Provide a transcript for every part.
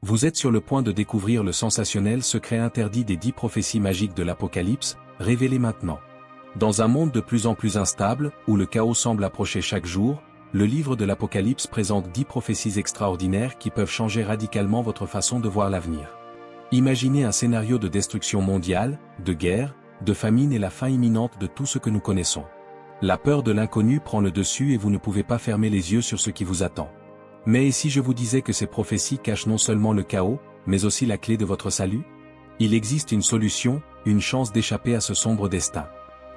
Vous êtes sur le point de découvrir le sensationnel secret interdit des 10 prophéties magiques de l'Apocalypse, révélées maintenant. Dans un monde de plus en plus instable, où le chaos semble approcher chaque jour, le livre de l'Apocalypse présente 10 prophéties extraordinaires qui peuvent changer radicalement votre façon de voir l'avenir. Imaginez un scénario de destruction mondiale, de guerre, de famine et la fin imminente de tout ce que nous connaissons. La peur de l'inconnu prend le dessus et vous ne pouvez pas fermer les yeux sur ce qui vous attend. Mais et si je vous disais que ces prophéties cachent non seulement le chaos, mais aussi la clé de votre salut? Il existe une solution, une chance d'échapper à ce sombre destin.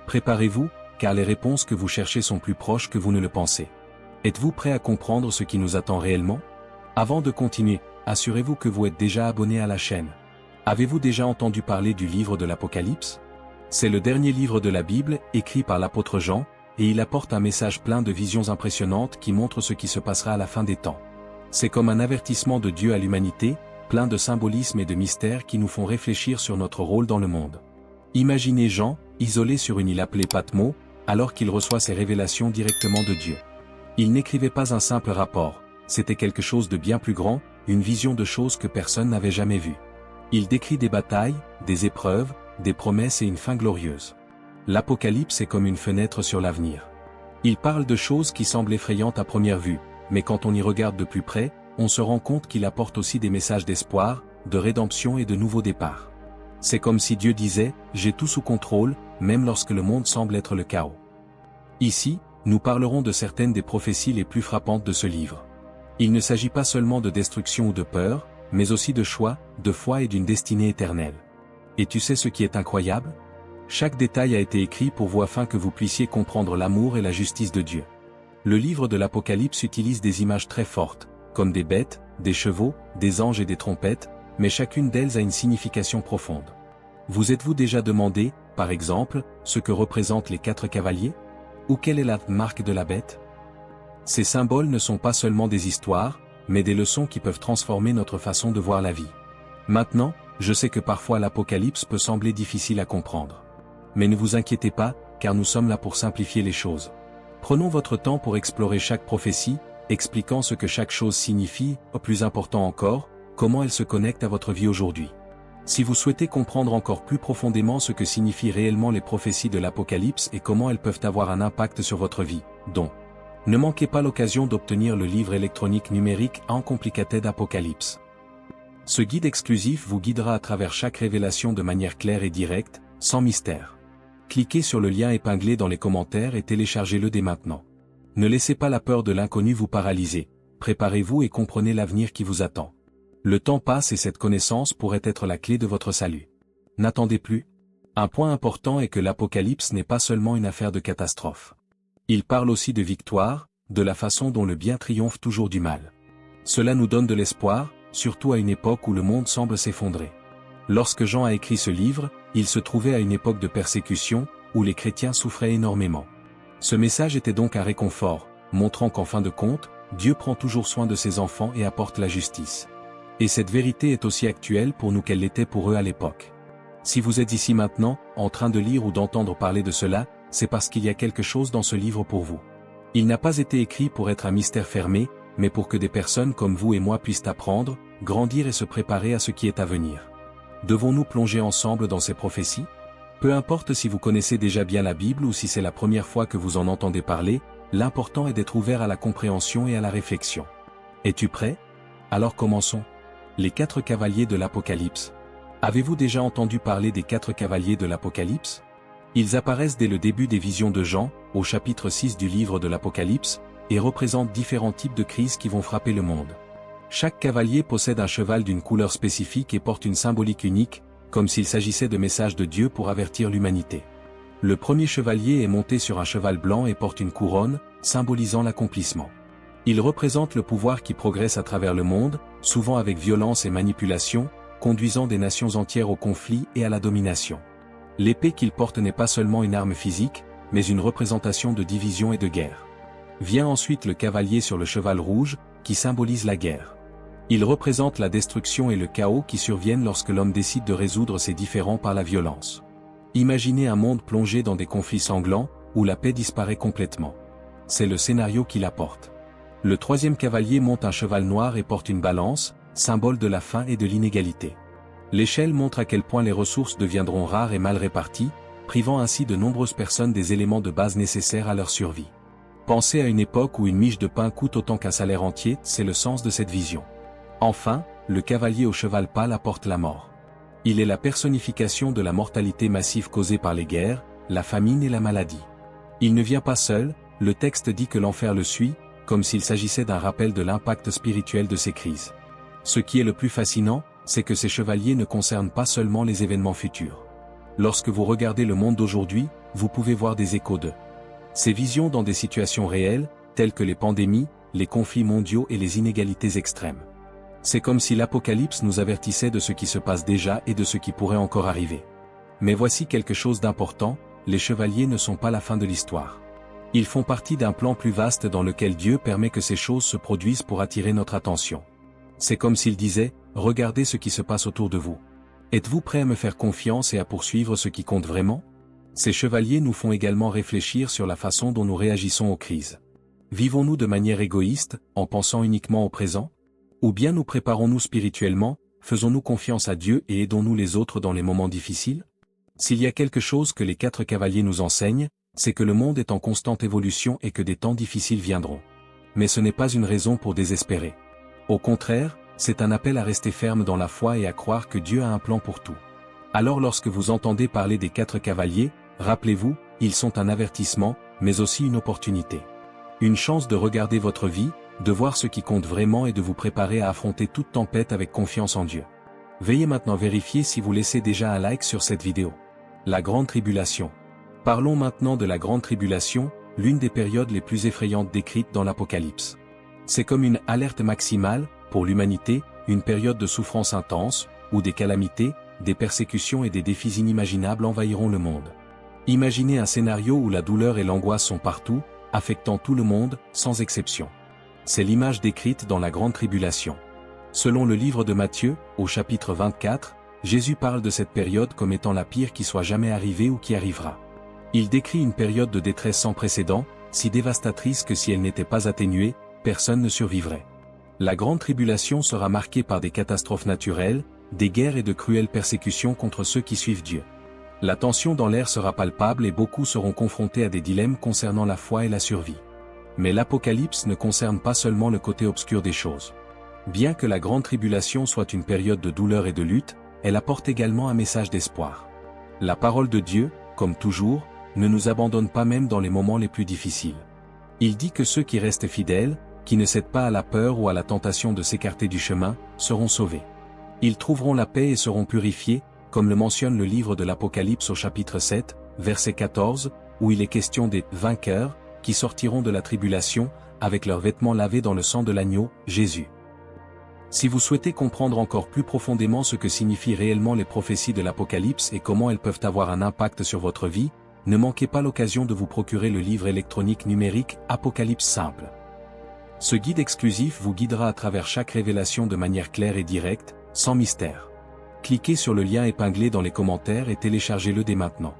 Préparez-vous, car les réponses que vous cherchez sont plus proches que vous ne le pensez. Êtes-vous prêt à comprendre ce qui nous attend réellement? Avant de continuer, assurez-vous que vous êtes déjà abonné à la chaîne. Avez-vous déjà entendu parler du livre de l'Apocalypse? C'est le dernier livre de la Bible, écrit par l'apôtre Jean, et il apporte un message plein de visions impressionnantes qui montrent ce qui se passera à la fin des temps. C'est comme un avertissement de Dieu à l'humanité, plein de symbolisme et de mystères qui nous font réfléchir sur notre rôle dans le monde. Imaginez Jean, isolé sur une île appelée Patmos, alors qu'il reçoit ses révélations directement de Dieu. Il n'écrivait pas un simple rapport, c'était quelque chose de bien plus grand, une vision de choses que personne n'avait jamais vues. Il décrit des batailles, des épreuves, des promesses et une fin glorieuse. L'Apocalypse est comme une fenêtre sur l'avenir. Il parle de choses qui semblent effrayantes à première vue, mais quand on y regarde de plus près, on se rend compte qu'il apporte aussi des messages d'espoir, de rédemption et de nouveaux départs. C'est comme si Dieu disait, « J'ai tout sous contrôle, même lorsque le monde semble être le chaos. » Ici, nous parlerons de certaines des prophéties les plus frappantes de ce livre. Il ne s'agit pas seulement de destruction ou de peur, mais aussi de choix, de foi et d'une destinée éternelle. Et tu sais ce qui est incroyable? Chaque détail a été écrit pour vous afin que vous puissiez comprendre l'amour et la justice de Dieu. Le livre de l'Apocalypse utilise des images très fortes, comme des bêtes, des chevaux, des anges et des trompettes, mais chacune d'elles a une signification profonde. Vous êtes-vous déjà demandé, par exemple, ce que représentent les 4 cavaliers? Ou quelle est la marque de la bête? Ces symboles ne sont pas seulement des histoires, mais des leçons qui peuvent transformer notre façon de voir la vie. Maintenant, je sais que parfois l'Apocalypse peut sembler difficile à comprendre. Mais ne vous inquiétez pas, car nous sommes là pour simplifier les choses. Prenons votre temps pour explorer chaque prophétie, expliquant ce que chaque chose signifie, ou plus important encore, comment elle se connecte à votre vie aujourd'hui. Si vous souhaitez comprendre encore plus profondément ce que signifient réellement les prophéties de l'Apocalypse et comment elles peuvent avoir un impact sur votre vie, ne manquez pas l'occasion d'obtenir le livre électronique numérique Uncomplicated Apocalypse. Ce guide exclusif vous guidera à travers chaque révélation de manière claire et directe, sans mystère. Cliquez sur le lien épinglé dans les commentaires et téléchargez-le dès maintenant. Ne laissez pas la peur de l'inconnu vous paralyser, préparez-vous et comprenez l'avenir qui vous attend. Le temps passe et cette connaissance pourrait être la clé de votre salut. N'attendez plus. Un point important est que l'Apocalypse n'est pas seulement une affaire de catastrophe. Il parle aussi de victoire, de la façon dont le bien triomphe toujours du mal. Cela nous donne de l'espoir, surtout à une époque où le monde semble s'effondrer. Lorsque Jean a écrit ce livre, il se trouvait à une époque de persécution, où les chrétiens souffraient énormément. Ce message était donc un réconfort, montrant qu'en fin de compte, Dieu prend toujours soin de ses enfants et apporte la justice. Et cette vérité est aussi actuelle pour nous qu'elle l'était pour eux à l'époque. Si vous êtes ici maintenant, en train de lire ou d'entendre parler de cela, c'est parce qu'il y a quelque chose dans ce livre pour vous. Il n'a pas été écrit pour être un mystère fermé, mais pour que des personnes comme vous et moi puissent apprendre, grandir et se préparer à ce qui est à venir. Devons-nous plonger ensemble dans ces prophéties? Peu importe si vous connaissez déjà bien la Bible ou si c'est la première fois que vous en entendez parler, l'important est d'être ouvert à la compréhension et à la réflexion. Es-tu prêt? Alors commençons. Les 4 cavaliers de l'Apocalypse. Avez-vous déjà entendu parler des 4 cavaliers de l'Apocalypse? Ils apparaissent dès le début des visions de Jean, au chapitre 6 du livre de l'Apocalypse, et représentent différents types de crises qui vont frapper le monde. Chaque cavalier possède un cheval d'une couleur spécifique et porte une symbolique unique, comme s'il s'agissait de messages de Dieu pour avertir l'humanité. Le premier chevalier est monté sur un cheval blanc et porte une couronne, symbolisant l'accomplissement. Il représente le pouvoir qui progresse à travers le monde, souvent avec violence et manipulation, conduisant des nations entières au conflit et à la domination. L'épée qu'il porte n'est pas seulement une arme physique, mais une représentation de division et de guerre. Vient ensuite le cavalier sur le cheval rouge, qui symbolise la guerre. Il représente la destruction et le chaos qui surviennent lorsque l'homme décide de résoudre ses différends par la violence. Imaginez un monde plongé dans des conflits sanglants, où la paix disparaît complètement. C'est le scénario qu'il apporte. Le troisième cavalier monte un cheval noir et porte une balance, symbole de la faim et de l'inégalité. L'échelle montre à quel point les ressources deviendront rares et mal réparties, privant ainsi de nombreuses personnes des éléments de base nécessaires à leur survie. Pensez à une époque où une miche de pain coûte autant qu'un salaire entier, c'est le sens de cette vision. Enfin, le cavalier au cheval pâle apporte la mort. Il est la personnification de la mortalité massive causée par les guerres, la famine et la maladie. Il ne vient pas seul, le texte dit que l'enfer le suit, comme s'il s'agissait d'un rappel de l'impact spirituel de ces crises. Ce qui est le plus fascinant, c'est que ces chevaliers ne concernent pas seulement les événements futurs. Lorsque vous regardez le monde d'aujourd'hui, vous pouvez voir des échos de ces visions dans des situations réelles, telles que les pandémies, les conflits mondiaux et les inégalités extrêmes. C'est comme si l'Apocalypse nous avertissait de ce qui se passe déjà et de ce qui pourrait encore arriver. Mais voici quelque chose d'important, les chevaliers ne sont pas la fin de l'histoire. Ils font partie d'un plan plus vaste dans lequel Dieu permet que ces choses se produisent pour attirer notre attention. C'est comme s'il disait, regardez ce qui se passe autour de vous. Êtes-vous prêt à me faire confiance et à poursuivre ce qui compte vraiment? Ces chevaliers nous font également réfléchir sur la façon dont nous réagissons aux crises. Vivons-nous de manière égoïste, en pensant uniquement au présent? Ou bien nous préparons-nous spirituellement, faisons-nous confiance à Dieu et aidons-nous les autres dans les moments difficiles? S'il y a quelque chose que les 4 cavaliers nous enseignent, c'est que le monde est en constante évolution et que des temps difficiles viendront. Mais ce n'est pas une raison pour désespérer. Au contraire, c'est un appel à rester ferme dans la foi et à croire que Dieu a un plan pour tout. Alors lorsque vous entendez parler des 4 cavaliers, rappelez-vous, ils sont un avertissement, mais aussi une opportunité. Une chance de regarder votre vie, de voir ce qui compte vraiment et de vous préparer à affronter toute tempête avec confiance en Dieu. Veuillez maintenant vérifier si vous laissez déjà un like sur cette vidéo. La Grande Tribulation. Parlons maintenant de la Grande Tribulation, l'une des périodes les plus effrayantes décrites dans l'Apocalypse. C'est comme une alerte maximale, pour l'humanité, une période de souffrance intense, où des calamités, des persécutions et des défis inimaginables envahiront le monde. Imaginez un scénario où la douleur et l'angoisse sont partout, affectant tout le monde, sans exception. C'est l'image décrite dans la Grande Tribulation. Selon le livre de Matthieu, au chapitre 24, Jésus parle de cette période comme étant la pire qui soit jamais arrivée ou qui arrivera. Il décrit une période de détresse sans précédent, si dévastatrice que si elle n'était pas atténuée, personne ne survivrait. La Grande Tribulation sera marquée par des catastrophes naturelles, des guerres et de cruelles persécutions contre ceux qui suivent Dieu. La tension dans l'air sera palpable et beaucoup seront confrontés à des dilemmes concernant la foi et la survie. Mais l'Apocalypse ne concerne pas seulement le côté obscur des choses. Bien que la Grande Tribulation soit une période de douleur et de lutte, elle apporte également un message d'espoir. La parole de Dieu, comme toujours, ne nous abandonne pas même dans les moments les plus difficiles. Il dit que ceux qui restent fidèles, qui ne cèdent pas à la peur ou à la tentation de s'écarter du chemin, seront sauvés. Ils trouveront la paix et seront purifiés, comme le mentionne le livre de l'Apocalypse au chapitre 7, verset 14, où il est question des « vainqueurs » qui sortiront de la tribulation, avec leurs vêtements lavés dans le sang de l'agneau, Jésus. Si vous souhaitez comprendre encore plus profondément ce que signifient réellement les prophéties de l'Apocalypse et comment elles peuvent avoir un impact sur votre vie, ne manquez pas l'occasion de vous procurer le livre électronique numérique Apocalypse simple. Ce guide exclusif vous guidera à travers chaque révélation de manière claire et directe, sans mystère. Cliquez sur le lien épinglé dans les commentaires et téléchargez-le dès maintenant.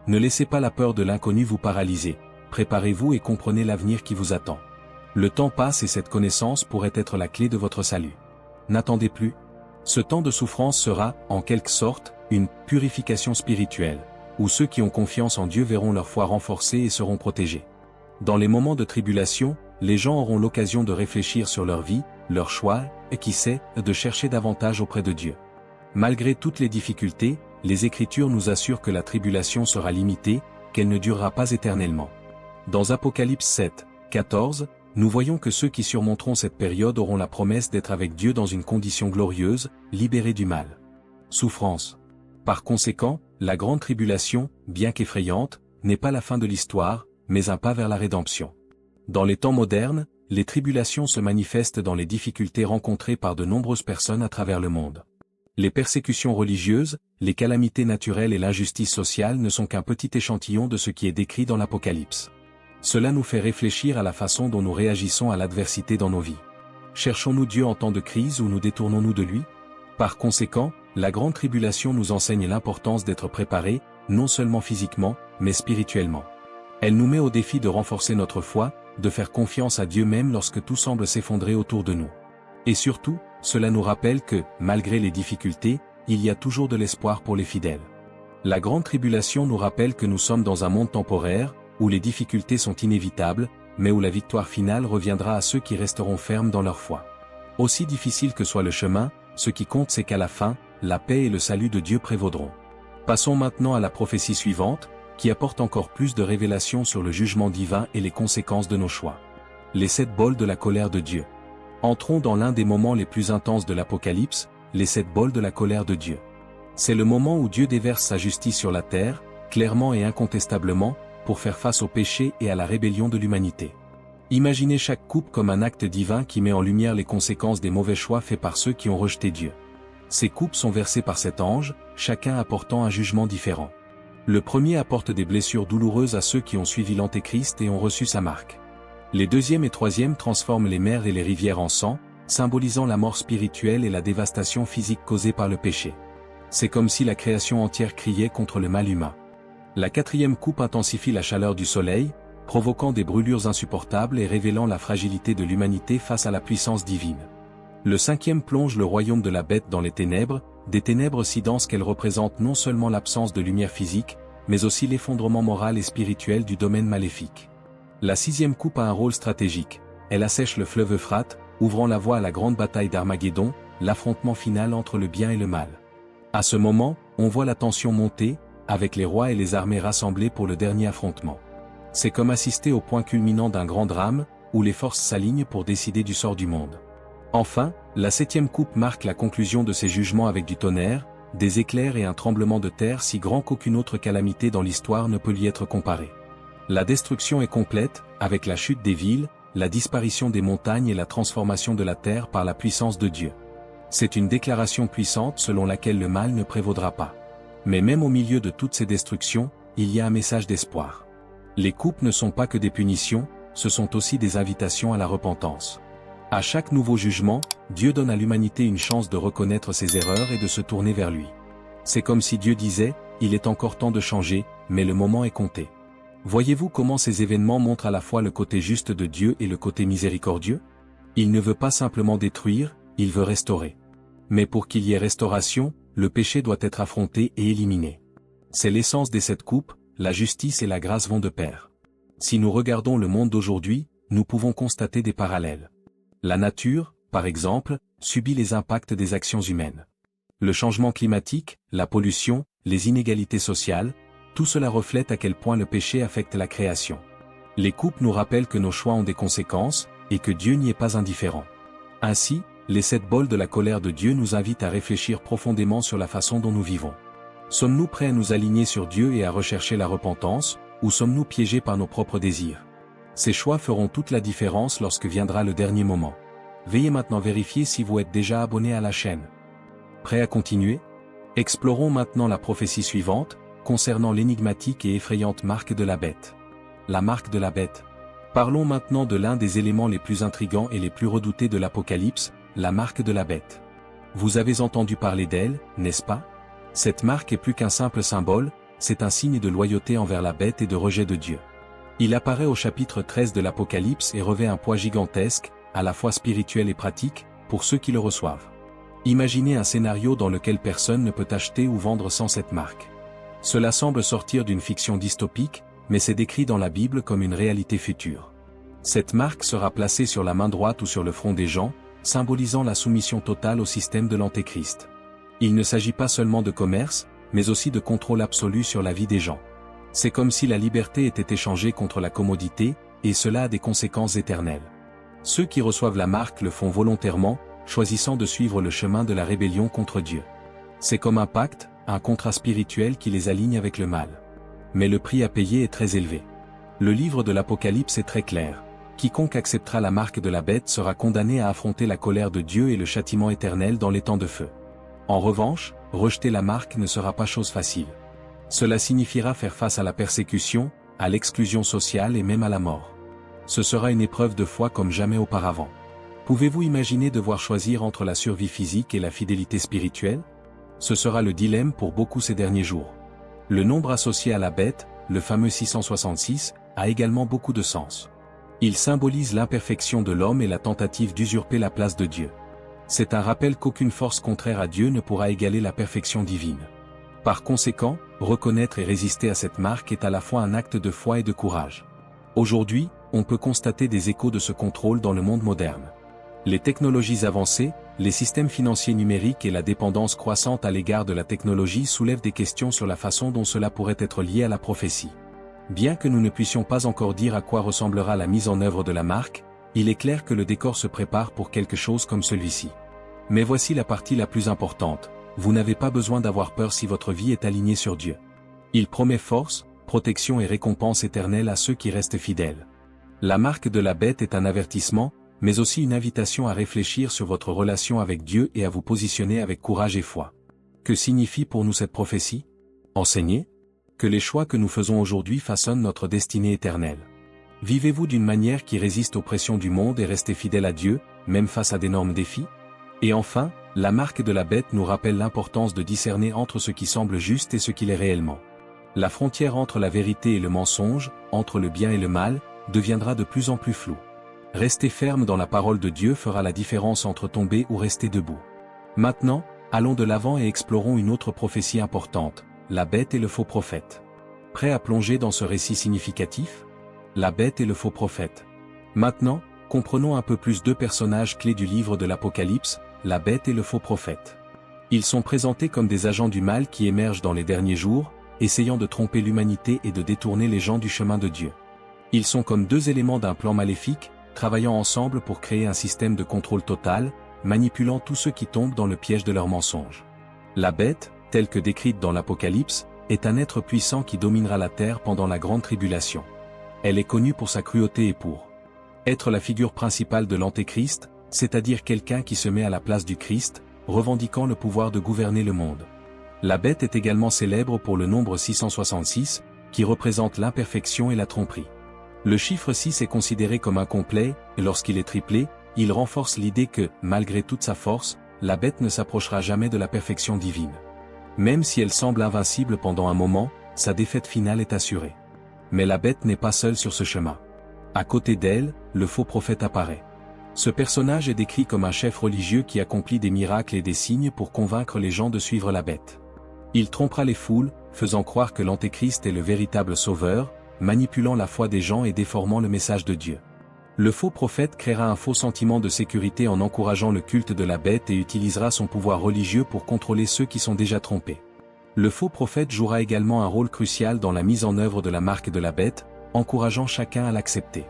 Ne laissez pas la peur de l'inconnu vous paralyser, préparez-vous et comprenez l'avenir qui vous attend. Le temps passe et cette connaissance pourrait être la clé de votre salut. N'attendez plus. Ce temps de souffrance sera, en quelque sorte, une purification spirituelle, où ceux qui ont confiance en Dieu verront leur foi renforcée et seront protégés. Dans les moments de tribulation, les gens auront l'occasion de réfléchir sur leur vie, leurs choix, et qui sait, de chercher davantage auprès de Dieu. Malgré toutes les difficultés, les Écritures nous assurent que la tribulation sera limitée, qu'elle ne durera pas éternellement. Dans Apocalypse 7, 14, nous voyons que ceux qui surmonteront cette période auront la promesse d'être avec Dieu dans une condition glorieuse, libérés du mal. Souffrance. Par conséquent, la grande tribulation, bien qu'effrayante, n'est pas la fin de l'histoire, mais un pas vers la rédemption. Dans les temps modernes, les tribulations se manifestent dans les difficultés rencontrées par de nombreuses personnes à travers le monde. Les persécutions religieuses, les calamités naturelles et l'injustice sociale ne sont qu'un petit échantillon de ce qui est décrit dans l'Apocalypse. Cela nous fait réfléchir à la façon dont nous réagissons à l'adversité dans nos vies. Cherchons-nous Dieu en temps de crise ou nous détournons-nous de lui? Par conséquent, la grande tribulation nous enseigne l'importance d'être préparés, non seulement physiquement, mais spirituellement. Elle nous met au défi de renforcer notre foi, de faire confiance à Dieu même lorsque tout semble s'effondrer autour de nous. Et surtout, cela nous rappelle que, malgré les difficultés, il y a toujours de l'espoir pour les fidèles. La grande tribulation nous rappelle que nous sommes dans un monde temporaire, où les difficultés sont inévitables, mais où la victoire finale reviendra à ceux qui resteront fermes dans leur foi. Aussi difficile que soit le chemin, ce qui compte c'est qu'à la fin, la paix et le salut de Dieu prévaudront. Passons maintenant à la prophétie suivante, qui apporte encore plus de révélations sur le jugement divin et les conséquences de nos choix. Les 7 bols de la colère de Dieu. Entrons dans l'un des moments les plus intenses de l'Apocalypse, les 7 bols de la colère de Dieu. C'est le moment où Dieu déverse sa justice sur la terre, clairement et incontestablement, pour faire face au péché et à la rébellion de l'humanité. Imaginez chaque coupe comme un acte divin qui met en lumière les conséquences des mauvais choix faits par ceux qui ont rejeté Dieu. Ces coupes sont versées par cet ange, chacun apportant un jugement différent. Le premier apporte des blessures douloureuses à ceux qui ont suivi l'Antéchrist et ont reçu sa marque. Les deuxième et troisième transforment les mers et les rivières en sang, symbolisant la mort spirituelle et la dévastation physique causée par le péché. C'est comme si la création entière criait contre le mal humain. La quatrième coupe intensifie la chaleur du soleil, provoquant des brûlures insupportables et révélant la fragilité de l'humanité face à la puissance divine. Le cinquième plonge le royaume de la bête dans les ténèbres, des ténèbres si denses qu'elles représentent non seulement l'absence de lumière physique, mais aussi l'effondrement moral et spirituel du domaine maléfique. La sixième coupe a un rôle stratégique, elle assèche le fleuve Euphrate, ouvrant la voie à la grande bataille d'Armageddon, l'affrontement final entre le bien et le mal. À ce moment, on voit la tension monter, avec les rois et les armées rassemblés pour le dernier affrontement. C'est comme assister au point culminant d'un grand drame, où les forces s'alignent pour décider du sort du monde. Enfin, la septième coupe marque la conclusion de ces jugements avec du tonnerre, des éclairs et un tremblement de terre si grand qu'aucune autre calamité dans l'histoire ne peut lui être comparée. La destruction est complète, avec la chute des villes, la disparition des montagnes et la transformation de la terre par la puissance de Dieu. C'est une déclaration puissante selon laquelle le mal ne prévaudra pas. Mais même au milieu de toutes ces destructions, il y a un message d'espoir. Les coupes ne sont pas que des punitions, ce sont aussi des invitations à la repentance. À chaque nouveau jugement, Dieu donne à l'humanité une chance de reconnaître ses erreurs et de se tourner vers lui. C'est comme si Dieu disait, il est encore temps de changer, mais le moment est compté. Voyez-vous comment ces événements montrent à la fois le côté juste de Dieu et le côté miséricordieux? Il ne veut pas simplement détruire, il veut restaurer. Mais pour qu'il y ait restauration, le péché doit être affronté et éliminé. C'est l'essence des 7 coupes, la justice et la grâce vont de pair. Si nous regardons le monde d'aujourd'hui, nous pouvons constater des parallèles. La nature, par exemple, subit les impacts des actions humaines. Le changement climatique, la pollution, les inégalités sociales, tout cela reflète à quel point le péché affecte la création. Les coupes nous rappellent que nos choix ont des conséquences, et que Dieu n'y est pas indifférent. Ainsi, les 7 bols de la colère de Dieu nous invitent à réfléchir profondément sur la façon dont nous vivons. Sommes-nous prêts à nous aligner sur Dieu et à rechercher la repentance, ou sommes-nous piégés par nos propres désirs? Ces choix feront toute la différence lorsque viendra le dernier moment. Veuillez maintenant vérifier si vous êtes déjà abonné à la chaîne. Prêt à continuer? Explorons maintenant la prophétie suivante, concernant l'énigmatique et effrayante marque de la bête. La marque de la bête. Parlons maintenant de l'un des éléments les plus intrigants et les plus redoutés de l'Apocalypse, la marque de la bête. Vous avez entendu parler d'elle, n'est-ce pas? Cette marque est plus qu'un simple symbole, c'est un signe de loyauté envers la bête et de rejet de Dieu. Il apparaît au chapitre 13 de l'Apocalypse et revêt un poids gigantesque, à la fois spirituel et pratique, pour ceux qui le reçoivent. Imaginez un scénario dans lequel personne ne peut acheter ou vendre sans cette marque. Cela semble sortir d'une fiction dystopique, mais c'est décrit dans la Bible comme une réalité future. Cette marque sera placée sur la main droite ou sur le front des gens, symbolisant la soumission totale au système de l'Antéchrist. Il ne s'agit pas seulement de commerce, mais aussi de contrôle absolu sur la vie des gens. C'est comme si la liberté était échangée contre la commodité, et cela a des conséquences éternelles. Ceux qui reçoivent la marque le font volontairement, choisissant de suivre le chemin de la rébellion contre Dieu. C'est comme un pacte, un contrat spirituel qui les aligne avec le mal. Mais le prix à payer est très élevé. Le livre de l'Apocalypse est très clair. Quiconque acceptera la marque de la bête sera condamné à affronter la colère de Dieu et le châtiment éternel dans les temps de feu. En revanche, rejeter la marque ne sera pas chose facile. Cela signifiera faire face à la persécution, à l'exclusion sociale et même à la mort. Ce sera une épreuve de foi comme jamais auparavant. Pouvez-vous imaginer devoir choisir entre la survie physique et la fidélité spirituelle? Ce sera le dilemme pour beaucoup ces derniers jours. Le nombre associé à la bête, le fameux 666, a également beaucoup de sens. Il symbolise l'imperfection de l'homme et la tentative d'usurper la place de Dieu. C'est un rappel qu'aucune force contraire à Dieu ne pourra égaler la perfection divine. Par conséquent, reconnaître et résister à cette marque est à la fois un acte de foi et de courage. Aujourd'hui, on peut constater des échos de ce contrôle dans le monde moderne. Les technologies avancées, les systèmes financiers numériques et la dépendance croissante à l'égard de la technologie soulèvent des questions sur la façon dont cela pourrait être lié à la prophétie. Bien que nous ne puissions pas encore dire à quoi ressemblera la mise en œuvre de la marque, il est clair que le décor se prépare pour quelque chose comme celui-ci. Mais voici la partie la plus importante, vous n'avez pas besoin d'avoir peur si votre vie est alignée sur Dieu. Il promet force, protection et récompense éternelle à ceux qui restent fidèles. La marque de la bête est un avertissement, mais aussi une invitation à réfléchir sur votre relation avec Dieu et à vous positionner avec courage et foi. Que signifie pour nous cette prophétie? Enseigner que les choix que nous faisons aujourd'hui façonnent notre destinée éternelle. Vivez-vous d'une manière qui résiste aux pressions du monde et restez fidèle à Dieu, même face à d'énormes défis? Et enfin, la marque de la bête nous rappelle l'importance de discerner entre ce qui semble juste et ce qu'il est réellement. La frontière entre la vérité et le mensonge, entre le bien et le mal, deviendra de plus en plus floue. Rester ferme dans la parole de Dieu fera la différence entre tomber ou rester debout. Maintenant, allons de l'avant et explorons une autre prophétie importante, la bête et le faux prophète. Prêt à plonger dans ce récit significatif? La bête et le faux prophète. Maintenant, comprenons un peu plus deux personnages clés du livre de l'Apocalypse, la bête et le faux prophète. Ils sont présentés comme des agents du mal qui émergent dans les derniers jours, essayant de tromper l'humanité et de détourner les gens du chemin de Dieu. Ils sont comme deux éléments d'un plan maléfique, travaillant ensemble pour créer un système de contrôle total, manipulant tous ceux qui tombent dans le piège de leurs mensonges. La bête, telle que décrite dans l'Apocalypse, est un être puissant qui dominera la terre pendant la grande tribulation. Elle est connue pour sa cruauté et pour être la figure principale de l'Antéchrist, c'est-à-dire quelqu'un qui se met à la place du Christ, revendiquant le pouvoir de gouverner le monde. La bête est également célèbre pour le nombre 666, qui représente l'imperfection et la tromperie. Le chiffre 6 est considéré comme incomplet, et lorsqu'il est triplé, il renforce l'idée que, malgré toute sa force, la bête ne s'approchera jamais de la perfection divine. Même si elle semble invincible pendant un moment, sa défaite finale est assurée. Mais la bête n'est pas seule sur ce chemin. À côté d'elle, le faux prophète apparaît. Ce personnage est décrit comme un chef religieux qui accomplit des miracles et des signes pour convaincre les gens de suivre la bête. Il trompera les foules, faisant croire que l'Antéchrist est le véritable sauveur, manipulant la foi des gens et déformant le message de Dieu. Le faux prophète créera un faux sentiment de sécurité en encourageant le culte de la bête et utilisera son pouvoir religieux pour contrôler ceux qui sont déjà trompés. Le faux prophète jouera également un rôle crucial dans la mise en œuvre de la marque de la bête, encourageant chacun à l'accepter.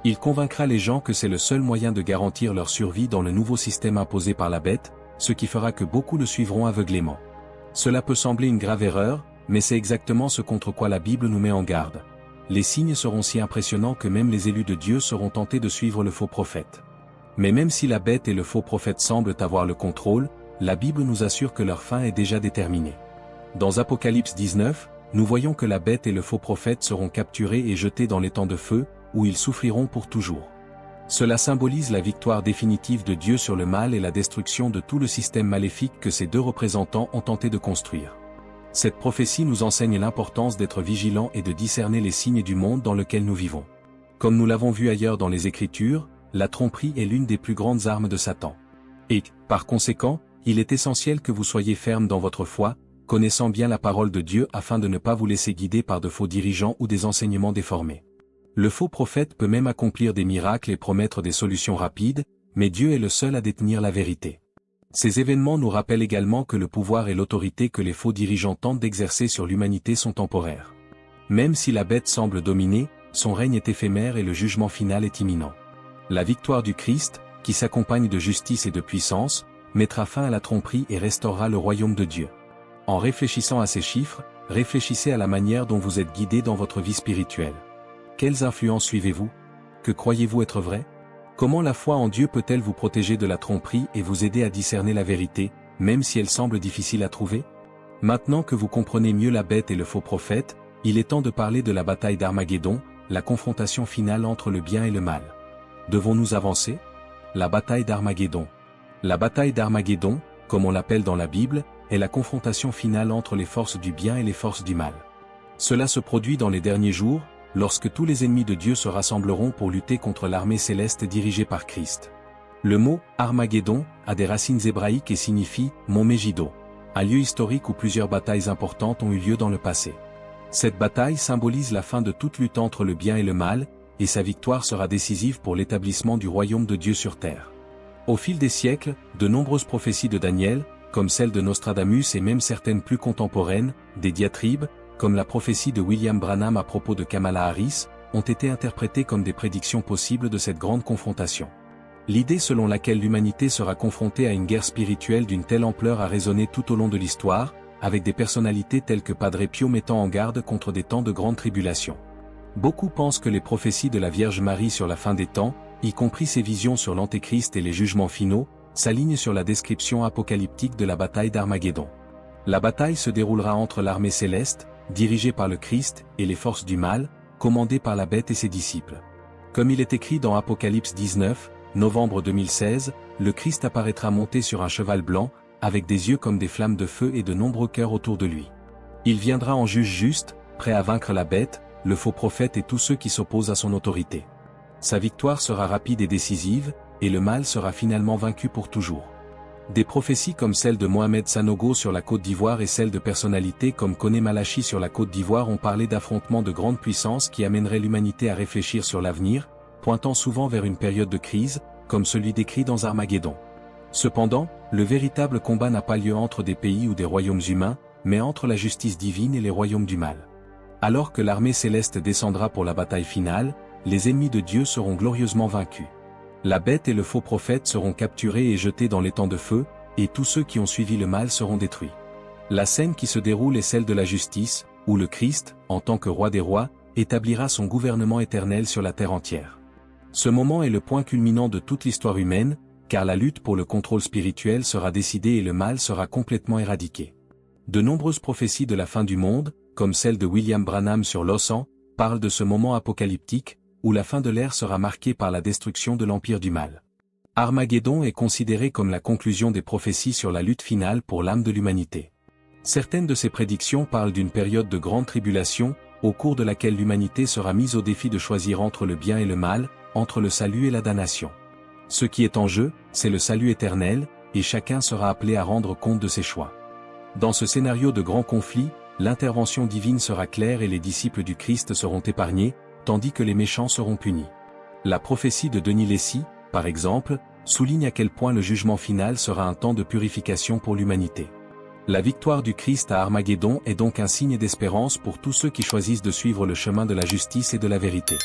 Il convaincra les gens que c'est le seul moyen de garantir leur survie dans le nouveau système imposé par la bête, ce qui fera que beaucoup le suivront aveuglément. Cela peut sembler une grave erreur, mais c'est exactement ce contre quoi la Bible nous met en garde. Les signes seront si impressionnants que même les élus de Dieu seront tentés de suivre le faux prophète. Mais même si la bête et le faux prophète semblent avoir le contrôle, la Bible nous assure que leur fin est déjà déterminée. Dans Apocalypse 19, nous voyons que la bête et le faux prophète seront capturés et jetés dans l'étang de feu, où ils souffriront pour toujours. Cela symbolise la victoire définitive de Dieu sur le mal et la destruction de tout le système maléfique que ces deux représentants ont tenté de construire. Cette prophétie nous enseigne l'importance d'être vigilants et de discerner les signes du monde dans lequel nous vivons. Comme nous l'avons vu ailleurs dans les Écritures, la tromperie est l'une des plus grandes armes de Satan. Et, par conséquent, il est essentiel que vous soyez ferme dans votre foi, connaissant bien la parole de Dieu afin de ne pas vous laisser guider par de faux dirigeants ou des enseignements déformés. Le faux prophète peut même accomplir des miracles et promettre des solutions rapides, mais Dieu est le seul à détenir la vérité. Ces événements nous rappellent également que le pouvoir et l'autorité que les faux dirigeants tentent d'exercer sur l'humanité sont temporaires. Même si la bête semble dominer, son règne est éphémère et le jugement final est imminent. La victoire du Christ, qui s'accompagne de justice et de puissance, mettra fin à la tromperie et restaurera le royaume de Dieu. En réfléchissant à ces chiffres, réfléchissez à la manière dont vous êtes guidé dans votre vie spirituelle. Quelles influences suivez-vous? Que croyez-vous être vrai? Comment la foi en Dieu peut-elle vous protéger de la tromperie et vous aider à discerner la vérité, même si elle semble difficile à trouver? Maintenant que vous comprenez mieux la bête et le faux prophète, il est temps de parler de la bataille d'Armageddon, la confrontation finale entre le bien et le mal. Devons-nous avancer? La bataille d'Armageddon. La bataille d'Armageddon, comme on l'appelle dans la Bible, est la confrontation finale entre les forces du bien et les forces du mal. Cela se produit dans les derniers jours, lorsque tous les ennemis de Dieu se rassembleront pour lutter contre l'armée céleste dirigée par Christ. Le mot « Armageddon » a des racines hébraïques et signifie « mont Megiddo », un lieu historique où plusieurs batailles importantes ont eu lieu dans le passé. Cette bataille symbolise la fin de toute lutte entre le bien et le mal, et sa victoire sera décisive pour l'établissement du royaume de Dieu sur terre. Au fil des siècles, de nombreuses prophéties de Daniel, comme celle de Nostradamus et même certaines plus contemporaines, des diatribes, comme la prophétie de William Branham à propos de Kamala Harris, ont été interprétées comme des prédictions possibles de cette grande confrontation. L'idée selon laquelle l'humanité sera confrontée à une guerre spirituelle d'une telle ampleur a résonné tout au long de l'histoire, avec des personnalités telles que Padre Pio mettant en garde contre des temps de grande tribulation. Beaucoup pensent que les prophéties de la Vierge Marie sur la fin des temps, y compris ses visions sur l'Antéchrist et les jugements finaux, s'alignent sur la description apocalyptique de la bataille d'Armageddon. La bataille se déroulera entre l'armée céleste, dirigée par le Christ, et les forces du mal, commandées par la bête et ses disciples. Comme il est écrit dans Apocalypse 19, novembre 2016, le Christ apparaîtra monté sur un cheval blanc, avec des yeux comme des flammes de feu et de nombreux cœurs autour de lui. Il viendra en juge juste, prêt à vaincre la bête, le faux prophète et tous ceux qui s'opposent à son autorité. Sa victoire sera rapide et décisive, et le mal sera finalement vaincu pour toujours. Des prophéties comme celle de Mohamed Sanogo sur la Côte d'Ivoire et celle de personnalités comme Koné Malachi sur la Côte d'Ivoire ont parlé d'affrontements de grandes puissances qui amèneraient l'humanité à réfléchir sur l'avenir, pointant souvent vers une période de crise, comme celui décrit dans Armageddon. Cependant, le véritable combat n'a pas lieu entre des pays ou des royaumes humains, mais entre la justice divine et les royaumes du mal. Alors que l'armée céleste descendra pour la bataille finale, les ennemis de Dieu seront glorieusement vaincus. La bête et le faux prophète seront capturés et jetés dans l'étang de feu, et tous ceux qui ont suivi le mal seront détruits. La scène qui se déroule est celle de la justice, où le Christ, en tant que roi des rois, établira son gouvernement éternel sur la terre entière. Ce moment est le point culminant de toute l'histoire humaine, car la lutte pour le contrôle spirituel sera décidée et le mal sera complètement éradiqué. De nombreuses prophéties de la fin du monde, comme celle de William Branham sur l'Océan, parlent de ce moment apocalyptique, où la fin de l'ère sera marquée par la destruction de l'empire du mal. Armageddon est considéré comme la conclusion des prophéties sur la lutte finale pour l'âme de l'humanité. Certaines de ces prédictions parlent d'une période de grande tribulation, au cours de laquelle l'humanité sera mise au défi de choisir entre le bien et le mal, entre le salut et la damnation. Ce qui est en jeu, c'est le salut éternel, et chacun sera appelé à rendre compte de ses choix. Dans ce scénario de grand conflit, l'intervention divine sera claire et les disciples du Christ seront épargnés, tandis que les méchants seront punis. La prophétie de Denis Lacy, par exemple, souligne à quel point le jugement final sera un temps de purification pour l'humanité. La victoire du Christ à Armageddon est donc un signe d'espérance pour tous ceux qui choisissent de suivre le chemin de la justice et de la vérité.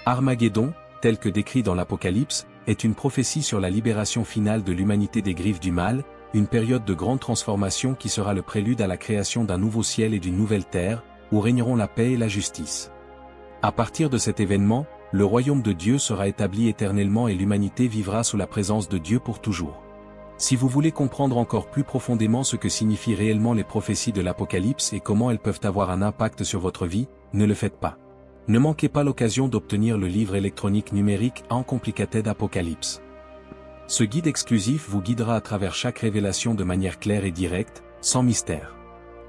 Armageddon, tel que décrit dans l'Apocalypse, est une prophétie sur la libération finale de l'humanité des griffes du mal, une période de grande transformation qui sera le prélude à la création d'un nouveau ciel et d'une nouvelle terre, où régneront la paix et la justice. À partir de cet événement, le royaume de Dieu sera établi éternellement et l'humanité vivra sous la présence de Dieu pour toujours. Si vous voulez comprendre encore plus profondément ce que signifient réellement les prophéties de l'Apocalypse et comment elles peuvent avoir un impact sur votre vie, ne le faites pas. Ne manquez pas l'occasion d'obtenir le livre électronique numérique Uncomplicated Apocalypse. Ce guide exclusif vous guidera à travers chaque révélation de manière claire et directe, sans mystère.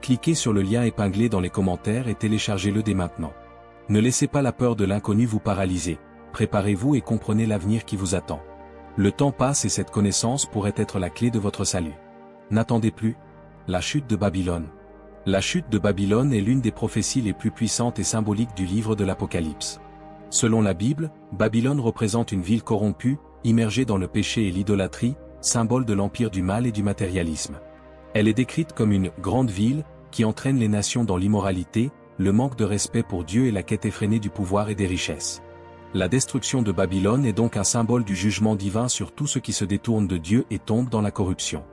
Cliquez sur le lien épinglé dans les commentaires et téléchargez-le dès maintenant. Ne laissez pas la peur de l'inconnu vous paralyser, préparez-vous et comprenez l'avenir qui vous attend. Le temps passe et cette connaissance pourrait être la clé de votre salut. N'attendez plus. La chute de Babylone. La chute de Babylone est l'une des prophéties les plus puissantes et symboliques du livre de l'Apocalypse. Selon la Bible, Babylone représente une ville corrompue, immergée dans le péché et l'idolâtrie, symbole de l'empire du mal et du matérialisme. Elle est décrite comme une « grande ville » qui entraîne les nations dans l'immoralité, le manque de respect pour Dieu et la quête effrénée du pouvoir et des richesses. La destruction de Babylone est donc un symbole du jugement divin sur tout ce qui se détourne de Dieu et tombe dans la corruption.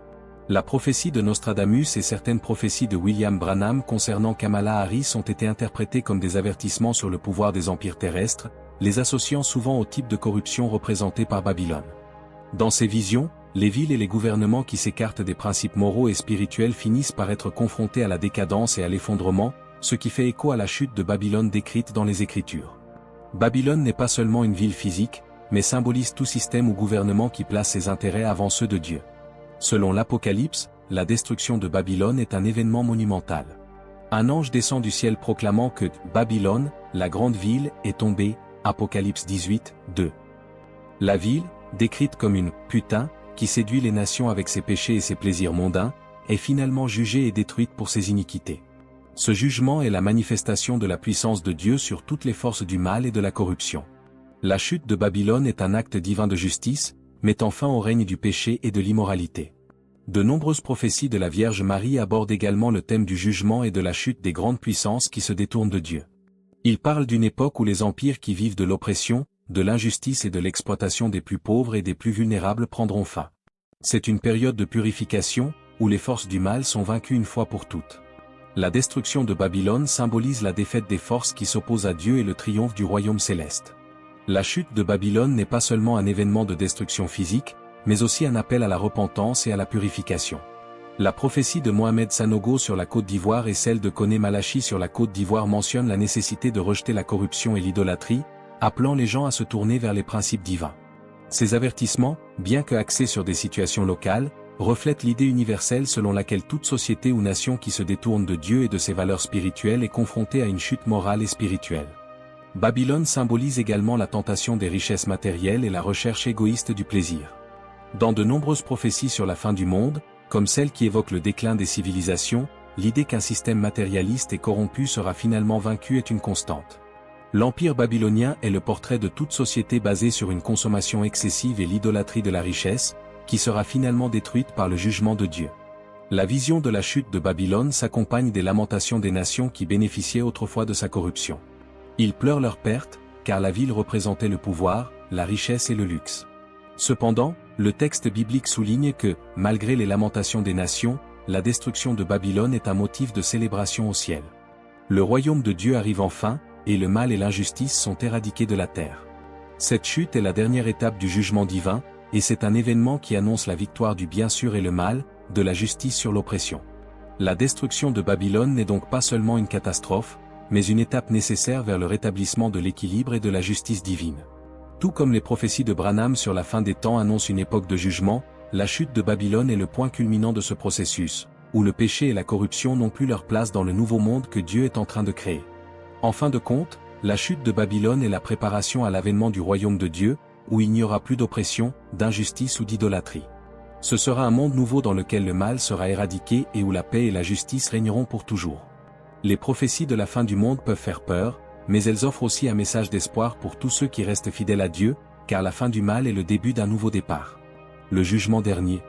La prophétie de Nostradamus et certaines prophéties de William Branham concernant Kamala Harris ont été interprétées comme des avertissements sur le pouvoir des empires terrestres, les associant souvent au type de corruption représenté par Babylone. Dans ces visions, les villes et les gouvernements qui s'écartent des principes moraux et spirituels finissent par être confrontés à la décadence et à l'effondrement, ce qui fait écho à la chute de Babylone décrite dans les Écritures. Babylone n'est pas seulement une ville physique, mais symbolise tout système ou gouvernement qui place ses intérêts avant ceux de Dieu. Selon l'Apocalypse, la destruction de Babylone est un événement monumental. Un ange descend du ciel proclamant que Babylone, la grande ville, est tombée, Apocalypse 18, 2. La ville, décrite comme une « putain » qui séduit les nations avec ses péchés et ses plaisirs mondains, est finalement jugée et détruite pour ses iniquités. Ce jugement est la manifestation de la puissance de Dieu sur toutes les forces du mal et de la corruption. La chute de Babylone est un acte divin de justice, mettant fin au règne du péché et de l'immoralité. De nombreuses prophéties de la Vierge Marie abordent également le thème du jugement et de la chute des grandes puissances qui se détournent de Dieu. Ils parlent d'une époque où les empires qui vivent de l'oppression, de l'injustice et de l'exploitation des plus pauvres et des plus vulnérables prendront fin. C'est une période de purification, où les forces du mal sont vaincues une fois pour toutes. La destruction de Babylone symbolise la défaite des forces qui s'opposent à Dieu et le triomphe du royaume céleste. La chute de Babylone n'est pas seulement un événement de destruction physique, mais aussi un appel à la repentance et à la purification. La prophétie de Mohamed Sanogo sur la Côte d'Ivoire et celle de Koné Malachi sur la Côte d'Ivoire mentionnent la nécessité de rejeter la corruption et l'idolâtrie, appelant les gens à se tourner vers les principes divins. Ces avertissements, bien que axés sur des situations locales, reflètent l'idée universelle selon laquelle toute société ou nation qui se détourne de Dieu et de ses valeurs spirituelles est confrontée à une chute morale et spirituelle. Babylone symbolise également la tentation des richesses matérielles et la recherche égoïste du plaisir. Dans de nombreuses prophéties sur la fin du monde, comme celle qui évoque le déclin des civilisations, l'idée qu'un système matérialiste et corrompu sera finalement vaincu est une constante. L'Empire babylonien est le portrait de toute société basée sur une consommation excessive et l'idolâtrie de la richesse, qui sera finalement détruite par le jugement de Dieu. La vision de la chute de Babylone s'accompagne des lamentations des nations qui bénéficiaient autrefois de sa corruption. Ils pleurent leur perte, car la ville représentait le pouvoir, la richesse et le luxe. Cependant, le texte biblique souligne que, malgré les lamentations des nations, la destruction de Babylone est un motif de célébration au ciel. Le royaume de Dieu arrive enfin, et le mal et l'injustice sont éradiqués de la terre. Cette chute est la dernière étape du jugement divin, et c'est un événement qui annonce la victoire du bien sur et le mal, de la justice sur l'oppression. La destruction de Babylone n'est donc pas seulement une catastrophe, mais une étape nécessaire vers le rétablissement de l'équilibre et de la justice divine. Tout comme les prophéties de Branham sur la fin des temps annoncent une époque de jugement, la chute de Babylone est le point culminant de ce processus, où le péché et la corruption n'ont plus leur place dans le nouveau monde que Dieu est en train de créer. En fin de compte, la chute de Babylone est la préparation à l'avènement du royaume de Dieu, où il n'y aura plus d'oppression, d'injustice ou d'idolâtrie. Ce sera un monde nouveau dans lequel le mal sera éradiqué et où la paix et la justice régneront pour toujours. Les prophéties de la fin du monde peuvent faire peur, mais elles offrent aussi un message d'espoir pour tous ceux qui restent fidèles à Dieu, car la fin du mal est le début d'un nouveau départ. Le jugement dernier.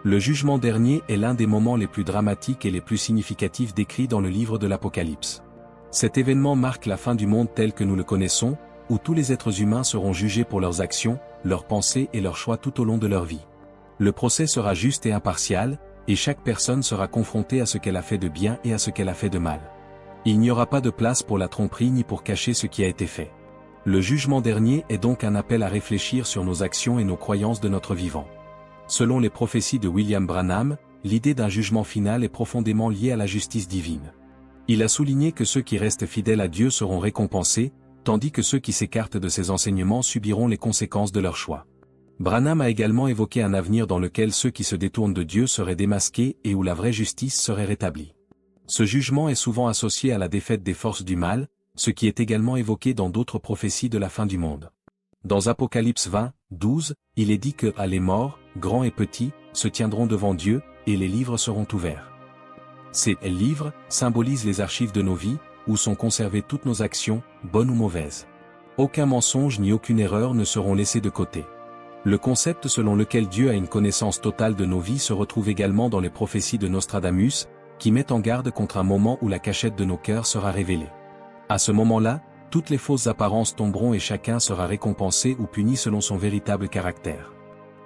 Le jugement dernier est l'un des moments les plus dramatiques et les plus significatifs décrits dans le livre de l'Apocalypse. Cet événement marque la fin du monde tel que nous le connaissons, où tous les êtres humains seront jugés pour leurs actions, leurs pensées et leurs choix tout au long de leur vie. Le procès sera juste et impartial, et chaque personne sera confrontée à ce qu'elle a fait de bien et à ce qu'elle a fait de mal. Il n'y aura pas de place pour la tromperie ni pour cacher ce qui a été fait. Le jugement dernier est donc un appel à réfléchir sur nos actions et nos croyances de notre vivant. Selon les prophéties de William Branham, l'idée d'un jugement final est profondément liée à la justice divine. Il a souligné que ceux qui restent fidèles à Dieu seront récompensés, tandis que ceux qui s'écartent de ses enseignements subiront les conséquences de leur choix. Branham a également évoqué un avenir dans lequel ceux qui se détournent de Dieu seraient démasqués et où la vraie justice serait rétablie. Ce jugement est souvent associé à la défaite des forces du mal, ce qui est également évoqué dans d'autres prophéties de la fin du monde. Dans Apocalypse 20, 12, il est dit que les morts, grands et petits, se tiendront devant Dieu, et les livres seront ouverts. Ces livres symbolisent les archives de nos vies, où sont conservées toutes nos actions, bonnes ou mauvaises. Aucun mensonge ni aucune erreur ne seront laissés de côté. Le concept selon lequel Dieu a une connaissance totale de nos vies se retrouve également dans les prophéties de Nostradamus, qui mettent en garde contre un moment où la cachette de nos cœurs sera révélée. À ce moment-là, toutes les fausses apparences tomberont et chacun sera récompensé ou puni selon son véritable caractère.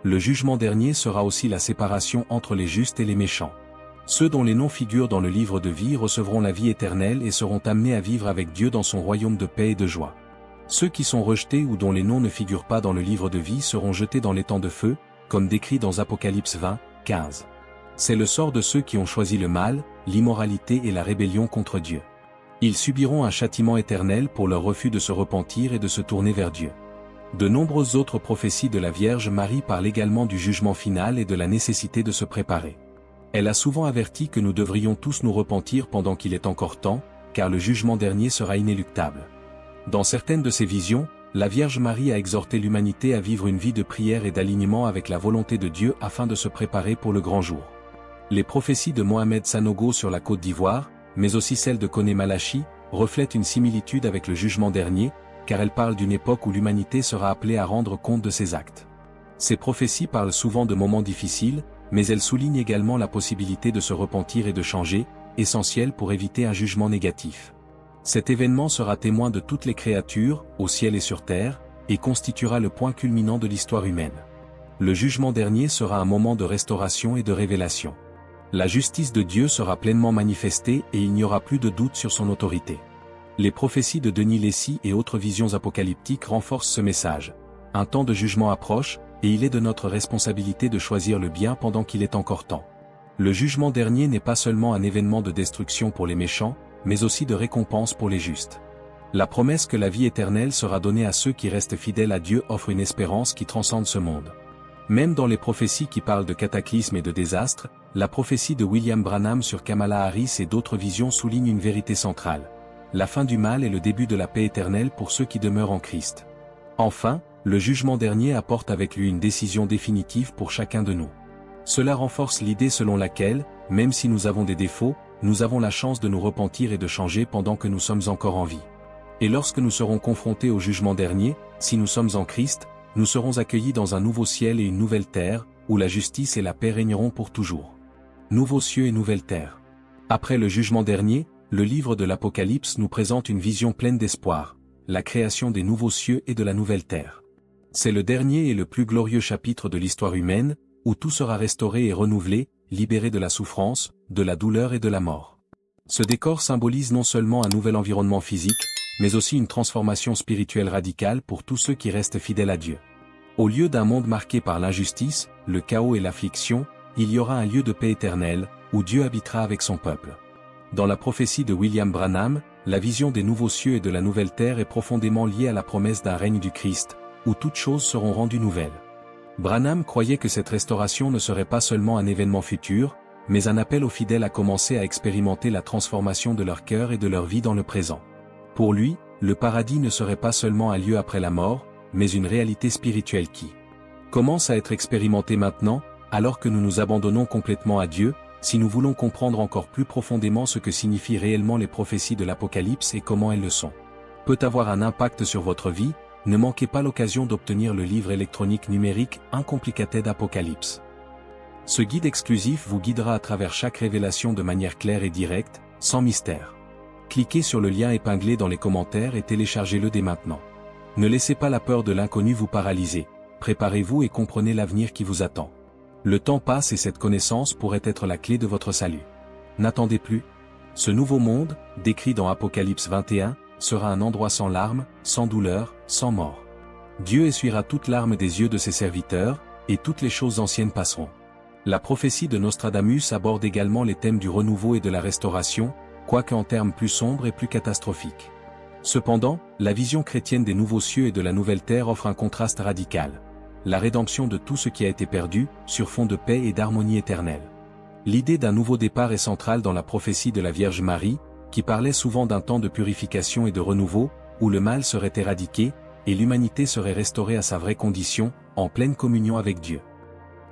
Le jugement dernier sera aussi la séparation entre les justes et les méchants. Ceux dont les noms figurent dans le livre de vie recevront la vie éternelle et seront amenés à vivre avec Dieu dans son royaume de paix et de joie. Ceux qui sont rejetés ou dont les noms ne figurent pas dans le livre de vie seront jetés dans l'étang de feu, comme décrit dans Apocalypse 20, 15. C'est le sort de ceux qui ont choisi le mal, l'immoralité et la rébellion contre Dieu. Ils subiront un châtiment éternel pour leur refus de se repentir et de se tourner vers Dieu. De nombreuses autres prophéties de la Vierge Marie parlent également du jugement final et de la nécessité de se préparer. Elle a souvent averti que nous devrions tous nous repentir pendant qu'il est encore temps, car le jugement dernier sera inéluctable. Dans certaines de ses visions, la Vierge Marie a exhorté l'humanité à vivre une vie de prière et d'alignement avec la volonté de Dieu afin de se préparer pour le grand jour. Les prophéties de Mohamed Sanogo sur la Côte d'Ivoire, mais aussi celles de Koné Malachi, reflètent une similitude avec le jugement dernier, car elles parlent d'une époque où l'humanité sera appelée à rendre compte de ses actes. Ces prophéties parlent souvent de moments difficiles, mais elles soulignent également la possibilité de se repentir et de changer, essentiel pour éviter un jugement négatif. Cet événement sera témoin de toutes les créatures, au ciel et sur terre, et constituera le point culminant de l'histoire humaine. Le jugement dernier sera un moment de restauration et de révélation. La justice de Dieu sera pleinement manifestée et il n'y aura plus de doute sur son autorité. Les prophéties de Denis Lessy et autres visions apocalyptiques renforcent ce message. Un temps de jugement approche, et il est de notre responsabilité de choisir le bien pendant qu'il est encore temps. Le jugement dernier n'est pas seulement un événement de destruction pour les méchants, mais aussi de récompense pour les justes. La promesse que la vie éternelle sera donnée à ceux qui restent fidèles à Dieu offre une espérance qui transcende ce monde. Même dans les prophéties qui parlent de cataclysmes et de désastres, la prophétie de William Branham sur Kamala Harris et d'autres visions souligne une vérité centrale. La fin du mal et le début de la paix éternelle pour ceux qui demeurent en Christ. Enfin, le jugement dernier apporte avec lui une décision définitive pour chacun de nous. Cela renforce l'idée selon laquelle, même si nous avons des défauts, nous avons la chance de nous repentir et de changer pendant que nous sommes encore en vie. Et lorsque nous serons confrontés au jugement dernier, si nous sommes en Christ, nous serons accueillis dans un nouveau ciel et une nouvelle terre, où la justice et la paix régneront pour toujours. Nouveaux cieux et nouvelle terre. Après le jugement dernier, le livre de l'Apocalypse nous présente une vision pleine d'espoir, la création des nouveaux cieux et de la nouvelle terre. C'est le dernier et le plus glorieux chapitre de l'histoire humaine, où tout sera restauré et renouvelé, libéré de la souffrance, de la douleur et de la mort. Ce décor symbolise non seulement un nouvel environnement physique, mais aussi une transformation spirituelle radicale pour tous ceux qui restent fidèles à Dieu. Au lieu d'un monde marqué par l'injustice, le chaos et l'affliction, il y aura un lieu de paix éternelle, où Dieu habitera avec son peuple. Dans la prophétie de William Branham, la vision des nouveaux cieux et de la nouvelle terre est profondément liée à la promesse d'un règne du Christ, où toutes choses seront rendues nouvelles. Branham croyait que cette restauration ne serait pas seulement un événement futur, mais un appel aux fidèles à commencer à expérimenter la transformation de leur cœur et de leur vie dans le présent. Pour lui, le paradis ne serait pas seulement un lieu après la mort, mais une réalité spirituelle qui commence à être expérimentée maintenant, alors que nous nous abandonnons complètement à Dieu, si nous voulons comprendre encore plus profondément ce que signifient réellement les prophéties de l'Apocalypse et comment elles le sont. Peut avoir un impact sur votre vie, ne manquez pas l'occasion d'obtenir le livre électronique numérique Uncomplicated Apocalypse. Ce guide exclusif vous guidera à travers chaque révélation de manière claire et directe, sans mystère. Cliquez sur le lien épinglé dans les commentaires et téléchargez-le dès maintenant. Ne laissez pas la peur de l'inconnu vous paralyser, préparez-vous et comprenez l'avenir qui vous attend. Le temps passe et cette connaissance pourrait être la clé de votre salut. N'attendez plus. Ce nouveau monde, décrit dans Apocalypse 21, sera un endroit sans larmes, sans douleur, sans mort. Dieu essuiera toute larme des yeux de ses serviteurs, et toutes les choses anciennes passeront. La prophétie de Nostradamus aborde également les thèmes du renouveau et de la restauration, quoique en termes plus sombres et plus catastrophiques. Cependant, la vision chrétienne des nouveaux cieux et de la nouvelle terre offre un contraste radical. La rédemption de tout ce qui a été perdu, sur fond de paix et d'harmonie éternelle. L'idée d'un nouveau départ est centrale dans la prophétie de la Vierge Marie, qui parlait souvent d'un temps de purification et de renouveau, où le mal serait éradiqué, et l'humanité serait restaurée à sa vraie condition, en pleine communion avec Dieu.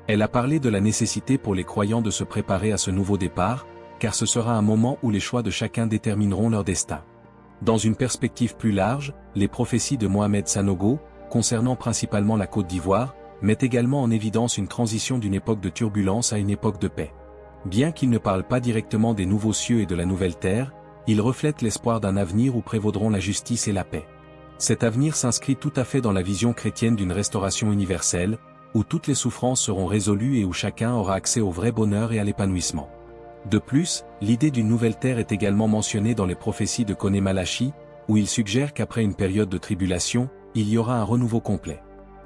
Elle a parlé de la nécessité pour les croyants de se préparer à ce nouveau départ, car ce sera un moment où les choix de chacun détermineront leur destin. Dans une perspective plus large, les prophéties de Mohamed Sanogo, concernant principalement la Côte d'Ivoire, mettent également en évidence une transition d'une époque de turbulence à une époque de paix. Bien qu'il ne parle pas directement des nouveaux cieux et de la nouvelle terre, il reflète l'espoir d'un avenir où prévaudront la justice et la paix. Cet avenir s'inscrit tout à fait dans la vision chrétienne d'une restauration universelle, où toutes les souffrances seront résolues et où chacun aura accès au vrai bonheur et à l'épanouissement. De plus, l'idée d'une nouvelle terre est également mentionnée dans les prophéties de Koné Malachi, où il suggère qu'après une période de tribulation, il y aura un renouveau complet.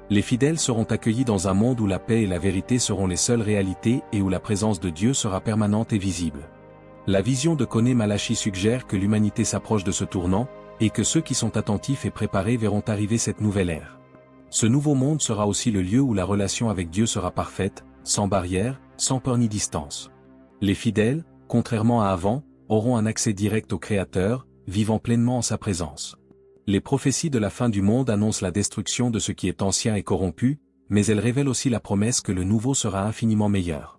Les fidèles seront accueillis dans un monde où la paix et la vérité seront les seules réalités et où la présence de Dieu sera permanente et visible. La vision de Koné Malachi suggère que l'humanité s'approche de ce tournant, et que ceux qui sont attentifs et préparés verront arriver cette nouvelle ère. Ce nouveau monde sera aussi le lieu où la relation avec Dieu sera parfaite, sans barrière, sans peur ni distance. Les fidèles, contrairement à avant, auront un accès direct au Créateur, vivant pleinement en sa présence. Les prophéties de la fin du monde annoncent la destruction de ce qui est ancien et corrompu, mais elles révèlent aussi la promesse que le nouveau sera infiniment meilleur.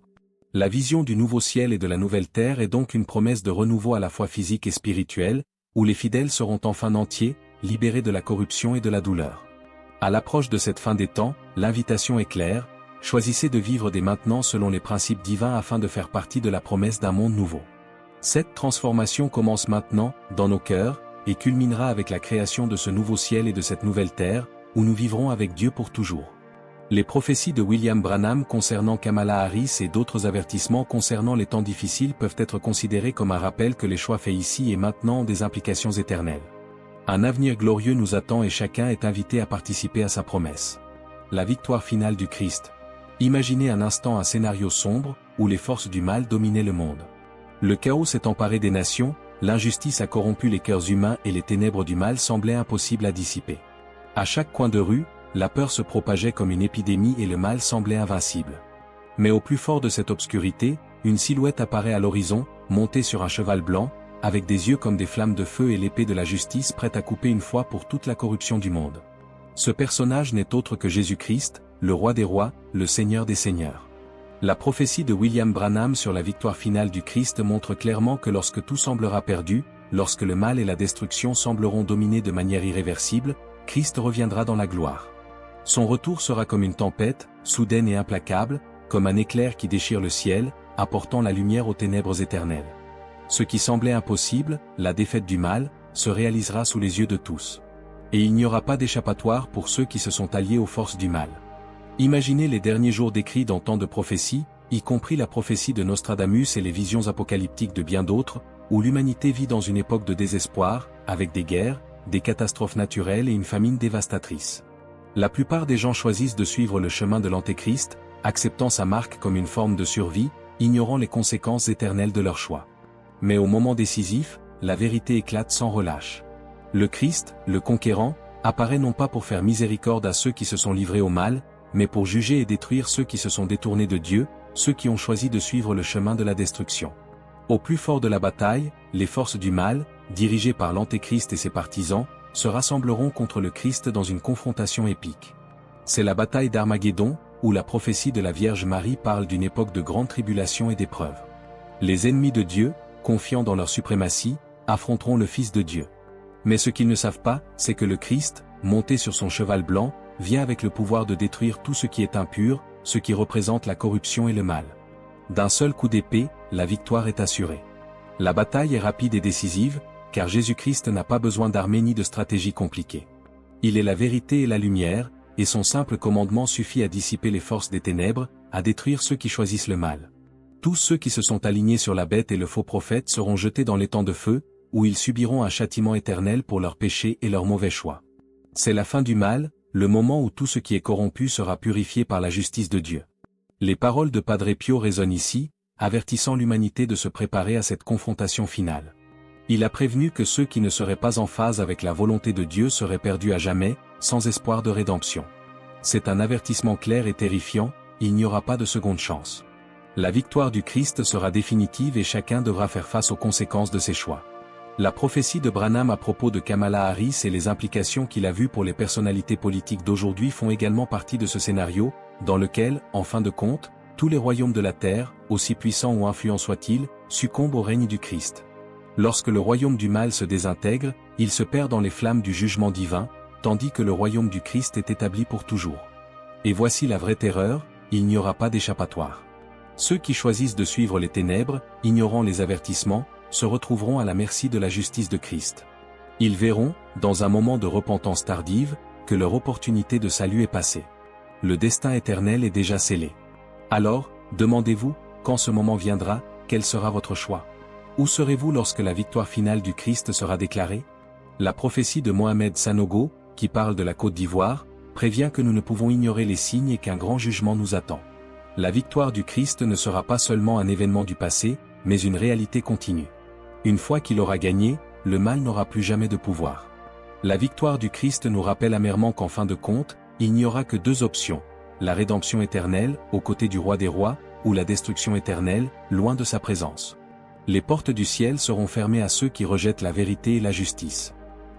La vision du nouveau ciel et de la nouvelle terre est donc une promesse de renouveau à la fois physique et spirituel, où les fidèles seront enfin entiers, libérés de la corruption et de la douleur. À l'approche de cette fin des temps, l'invitation est claire, choisissez de vivre dès maintenant selon les principes divins afin de faire partie de la promesse d'un monde nouveau. Cette transformation commence maintenant, dans nos cœurs, et culminera avec la création de ce nouveau ciel et de cette nouvelle terre, où nous vivrons avec Dieu pour toujours. Les prophéties de William Branham concernant Kamala Harris et d'autres avertissements concernant les temps difficiles peuvent être considérés comme un rappel que les choix faits ici et maintenant ont des implications éternelles. Un avenir glorieux nous attend et chacun est invité à participer à sa promesse. La victoire finale du Christ. Imaginez un instant un scénario sombre, où les forces du mal dominaient le monde. Le chaos s'est emparé des nations, l'injustice a corrompu les cœurs humains et les ténèbres du mal semblaient impossibles à dissiper. À chaque coin de rue, la peur se propageait comme une épidémie et le mal semblait invincible. Mais au plus fort de cette obscurité, une silhouette apparaît à l'horizon, montée sur un cheval blanc, avec des yeux comme des flammes de feu et l'épée de la justice prête à couper une fois pour toute la corruption du monde. Ce personnage n'est autre que Jésus-Christ, le roi des rois, le Seigneur des seigneurs. La prophétie de William Branham sur la victoire finale du Christ montre clairement que lorsque tout semblera perdu, lorsque le mal et la destruction sembleront dominer de manière irréversible, Christ reviendra dans la gloire. Son retour sera comme une tempête, soudaine et implacable, comme un éclair qui déchire le ciel, apportant la lumière aux ténèbres éternelles. Ce qui semblait impossible, la défaite du mal, se réalisera sous les yeux de tous. Et il n'y aura pas d'échappatoire pour ceux qui se sont alliés aux forces du mal. Imaginez les derniers jours décrits dans tant de prophéties, y compris la prophétie de Nostradamus et les visions apocalyptiques de bien d'autres, où l'humanité vit dans une époque de désespoir, avec des guerres, des catastrophes naturelles et une famine dévastatrice. La plupart des gens choisissent de suivre le chemin de l'Antéchrist, acceptant sa marque comme une forme de survie, ignorant les conséquences éternelles de leur choix. Mais au moment décisif, la vérité éclate sans relâche. Le Christ, le conquérant, apparaît non pas pour faire miséricorde à ceux qui se sont livrés au mal, mais pour juger et détruire ceux qui se sont détournés de Dieu, ceux qui ont choisi de suivre le chemin de la destruction. Au plus fort de la bataille, les forces du mal, dirigées par l'Antéchrist et ses partisans, se rassembleront contre le Christ dans une confrontation épique. C'est la bataille d'Armageddon, où la prophétie de la Vierge Marie parle d'une époque de grande tribulation et d'épreuves. Les ennemis de Dieu, confiants dans leur suprématie, affronteront le Fils de Dieu. Mais ce qu'ils ne savent pas, c'est que le Christ, monté sur son cheval blanc, vient avec le pouvoir de détruire tout ce qui est impur, ce qui représente la corruption et le mal. D'un seul coup d'épée, la victoire est assurée. La bataille est rapide et décisive, car Jésus-Christ n'a pas besoin d'armée ni de stratégie compliquée. Il est la vérité et la lumière, et son simple commandement suffit à dissiper les forces des ténèbres, à détruire ceux qui choisissent le mal. Tous ceux qui se sont alignés sur la bête et le faux prophète seront jetés dans l'étang de feu, où ils subiront un châtiment éternel pour leurs péchés et leurs mauvais choix. C'est la fin du mal, le moment où tout ce qui est corrompu sera purifié par la justice de Dieu. Les paroles de Padre Pio résonnent ici, avertissant l'humanité de se préparer à cette confrontation finale. Il a prévenu que ceux qui ne seraient pas en phase avec la volonté de Dieu seraient perdus à jamais, sans espoir de rédemption. C'est un avertissement clair et terrifiant, il n'y aura pas de seconde chance. La victoire du Christ sera définitive et chacun devra faire face aux conséquences de ses choix. La prophétie de Branham à propos de Kamala Harris et les implications qu'il a vues pour les personnalités politiques d'aujourd'hui font également partie de ce scénario, dans lequel, en fin de compte, tous les royaumes de la terre, aussi puissants ou influents soient-ils, succombent au règne du Christ. Lorsque le royaume du mal se désintègre, il se perd dans les flammes du jugement divin, tandis que le royaume du Christ est établi pour toujours. Et voici la vraie terreur, il n'y aura pas d'échappatoire. Ceux qui choisissent de suivre les ténèbres, ignorant les avertissements, se retrouveront à la merci de la justice de Christ. Ils verront, dans un moment de repentance tardive, que leur opportunité de salut est passée. Le destin éternel est déjà scellé. Alors, demandez-vous, quand ce moment viendra, quel sera votre choix? Où serez-vous lorsque la victoire finale du Christ sera déclarée? La prophétie de Mohamed Sanogo, qui parle de la Côte d'Ivoire, prévient que nous ne pouvons ignorer les signes et qu'un grand jugement nous attend. La victoire du Christ ne sera pas seulement un événement du passé, mais une réalité continue. Une fois qu'il aura gagné, le mal n'aura plus jamais de pouvoir. La victoire du Christ nous rappelle amèrement qu'en fin de compte, il n'y aura que deux options, la rédemption éternelle, aux côtés du roi des rois, ou la destruction éternelle, loin de sa présence. Les portes du ciel seront fermées à ceux qui rejettent la vérité et la justice.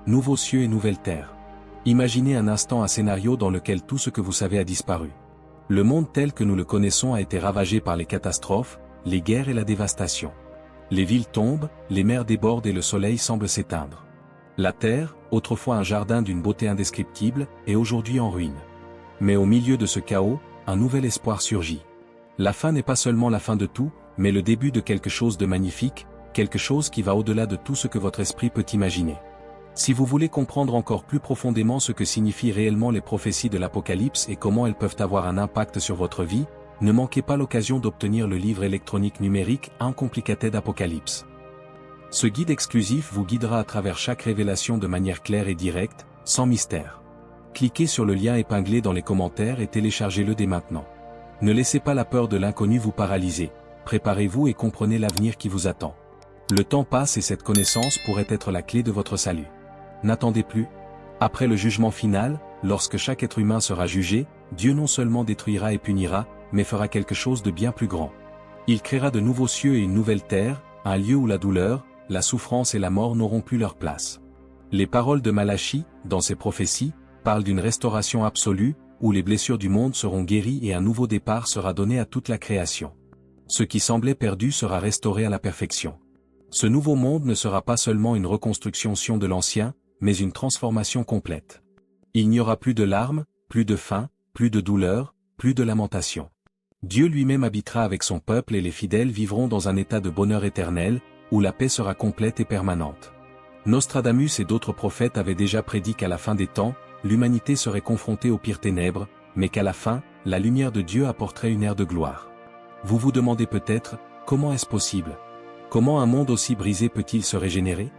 nouveaux cieux et nouvelle terre. Imaginez un instant un scénario dans lequel tout ce que vous savez a disparu. Le monde tel que nous le connaissons a été ravagé par les catastrophes, les guerres et la dévastation. Les villes tombent, les mers débordent et le soleil semble s'éteindre. La terre, autrefois un jardin d'une beauté indescriptible, est aujourd'hui en ruine. Mais au milieu de ce chaos, un nouvel espoir surgit. La fin n'est pas seulement la fin de tout, mais le début de quelque chose de magnifique, quelque chose qui va au-delà de tout ce que votre esprit peut imaginer. Si vous voulez comprendre encore plus profondément ce que signifient réellement les prophéties de l'Apocalypse et comment elles peuvent avoir un impact sur votre vie, ne manquez pas l'occasion d'obtenir le livre électronique numérique Uncomplicated Apocalypse. Ce guide exclusif vous guidera à travers chaque révélation de manière claire et directe, sans mystère. Cliquez sur le lien épinglé dans les commentaires et téléchargez-le dès maintenant. Ne laissez pas la peur de l'inconnu vous paralyser, préparez-vous et comprenez l'avenir qui vous attend. Le temps passe et cette connaissance pourrait être la clé de votre salut. N'attendez plus. Après le jugement final, lorsque chaque être humain sera jugé, Dieu non seulement détruira et punira, mais fera quelque chose de bien plus grand. Il créera de nouveaux cieux et une nouvelle terre, un lieu où la douleur, la souffrance et la mort n'auront plus leur place. Les paroles de Malachie, dans ses prophéties, parlent d'une restauration absolue, où les blessures du monde seront guéries et un nouveau départ sera donné à toute la création. Ce qui semblait perdu sera restauré à la perfection. Ce nouveau monde ne sera pas seulement une reconstruction de l'ancien, mais une transformation complète. Il n'y aura plus de larmes, plus de faim, plus de douleur, plus de lamentation. Dieu lui-même habitera avec son peuple et les fidèles vivront dans un état de bonheur éternel, où la paix sera complète et permanente. Nostradamus et d'autres prophètes avaient déjà prédit qu'à la fin des temps, l'humanité serait confrontée aux pires ténèbres, mais qu'à la fin, la lumière de Dieu apporterait une ère de gloire. Vous vous demandez peut-être, comment est-ce possible? Comment un monde aussi brisé peut-il se régénérer?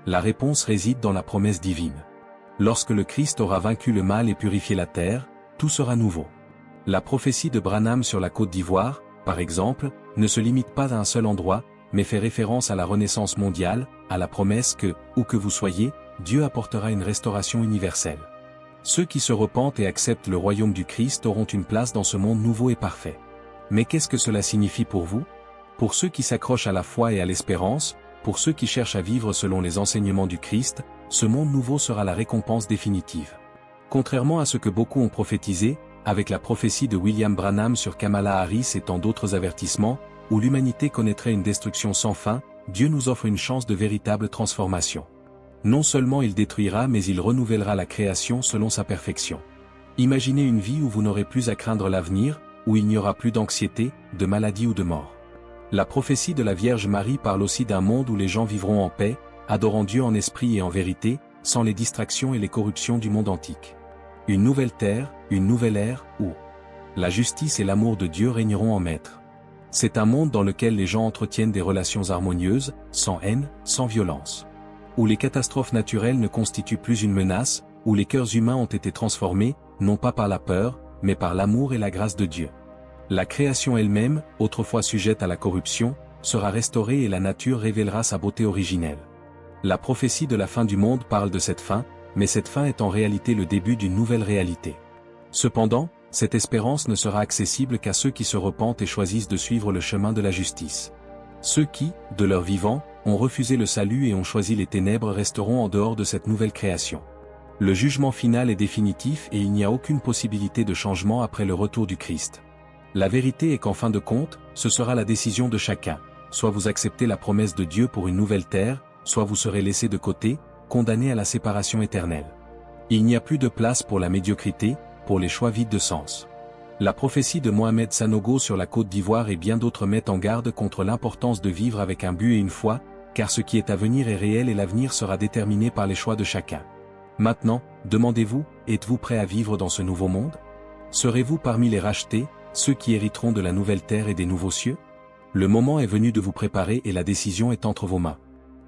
La réponse réside dans la promesse divine. Lorsque le Christ aura vaincu le mal et purifié la terre, tout sera nouveau. La prophétie de Branham sur la Côte d'Ivoire, par exemple, ne se limite pas à un seul endroit, mais fait référence à la renaissance mondiale, à la promesse que, où que vous soyez, Dieu apportera une restauration universelle. Ceux qui se repentent et acceptent le royaume du Christ auront une place dans ce monde nouveau et parfait. Mais qu'est-ce que cela signifie pour vous? Pour ceux qui s'accrochent à la foi et à l'espérance, pour ceux qui cherchent à vivre selon les enseignements du Christ, ce monde nouveau sera la récompense définitive. Contrairement à ce que beaucoup ont prophétisé, avec la prophétie de William Branham sur Kamala Harris et tant d'autres avertissements, où l'humanité connaîtrait une destruction sans fin, Dieu nous offre une chance de véritable transformation. Non seulement il détruira mais il renouvellera la création selon sa perfection. Imaginez une vie où vous n'aurez plus à craindre l'avenir, où il n'y aura plus d'anxiété, de maladie ou de mort. La prophétie de la Vierge Marie parle aussi d'un monde où les gens vivront en paix, adorant Dieu en esprit et en vérité, sans les distractions et les corruptions du monde antique. Une nouvelle terre, une nouvelle ère, où la justice et l'amour de Dieu régneront en maître. C'est un monde dans lequel les gens entretiennent des relations harmonieuses, sans haine, sans violence. Où les catastrophes naturelles ne constituent plus une menace, où les cœurs humains ont été transformés, non pas par la peur, mais par l'amour et la grâce de Dieu. La création elle-même, autrefois sujette à la corruption, sera restaurée et la nature révélera sa beauté originelle. La prophétie de la fin du monde parle de cette fin, mais cette fin est en réalité le début d'une nouvelle réalité. Cependant, cette espérance ne sera accessible qu'à ceux qui se repentent et choisissent de suivre le chemin de la justice. Ceux qui, de leur vivant, ont refusé le salut et ont choisi les ténèbres resteront en dehors de cette nouvelle création. Le jugement final est définitif et il n'y a aucune possibilité de changement après le retour du Christ. La vérité est qu'en fin de compte, ce sera la décision de chacun. Soit vous acceptez la promesse de Dieu pour une nouvelle terre, soit vous serez laissé de côté, condamné à la séparation éternelle. Il n'y a plus de place pour la médiocrité, pour les choix vides de sens. La prophétie de Mohamed Sanogo sur la Côte d'Ivoire et bien d'autres mettent en garde contre l'importance de vivre avec un but et une foi, car ce qui est à venir est réel et l'avenir sera déterminé par les choix de chacun. Maintenant, demandez-vous, êtes-vous prêt à vivre dans ce nouveau monde? Serez-vous parmi les rachetés, ceux qui hériteront de la nouvelle terre et des nouveaux cieux? Le moment est venu de vous préparer et la décision est entre vos mains.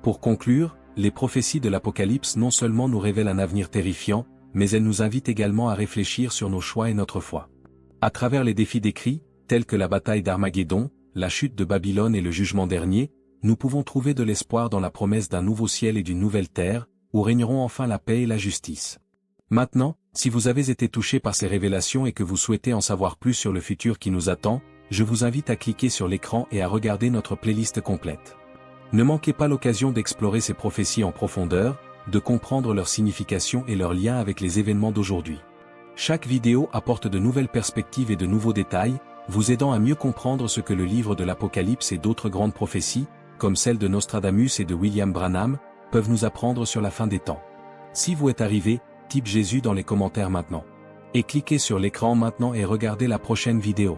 Pour conclure, les prophéties de l'Apocalypse non seulement nous révèlent un avenir terrifiant, mais elles nous invitent également à réfléchir sur nos choix et notre foi. À travers les défis décrits, tels que la bataille d'Armageddon, la chute de Babylone et le jugement dernier, nous pouvons trouver de l'espoir dans la promesse d'un nouveau ciel et d'une nouvelle terre, où régneront enfin la paix et la justice. Maintenant, si vous avez été touché par ces révélations et que vous souhaitez en savoir plus sur le futur qui nous attend, je vous invite à cliquer sur l'écran et à regarder notre playlist complète. Ne manquez pas l'occasion d'explorer ces prophéties en profondeur, de comprendre leur signification et leur lien avec les événements d'aujourd'hui. Chaque vidéo apporte de nouvelles perspectives et de nouveaux détails, vous aidant à mieux comprendre ce que le livre de l'Apocalypse et d'autres grandes prophéties, comme celles de Nostradamus et de William Branham, peuvent nous apprendre sur la fin des temps. Si vous êtes arrivé, type Jésus dans les commentaires maintenant. Et cliquez sur l'écran maintenant et regardez la prochaine vidéo.